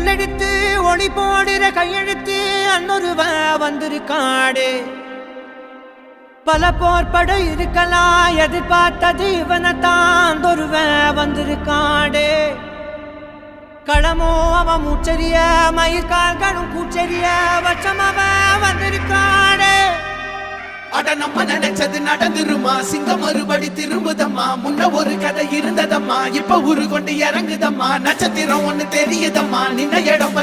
சொல்லெடுத்து ஒளி போடுற கையெழுத்து அன்னொருவ வந்திருக்காடே பல போர்பட இருக்கலாம் எதிர்பார்த்தது இவனைத்தான் ஒருவ வந்திருக்காடே களமோ அவன் மூச்சரிய மயிர்கால்களும் கூச்சரிய வச்சம் அவன் வந்திருக்காடே அட நம்ம நினைச்சது நடந்துருமா சிங்கம் மறுபடி திரும்புதம்மா முன்ன ஒரு கதை இருந்ததம்மா இப்ப உரு கொண்டு இறங்குதம்மா நட்சத்திரம் ஒண்ணு தெரியுதம்மா நின்ன இடம்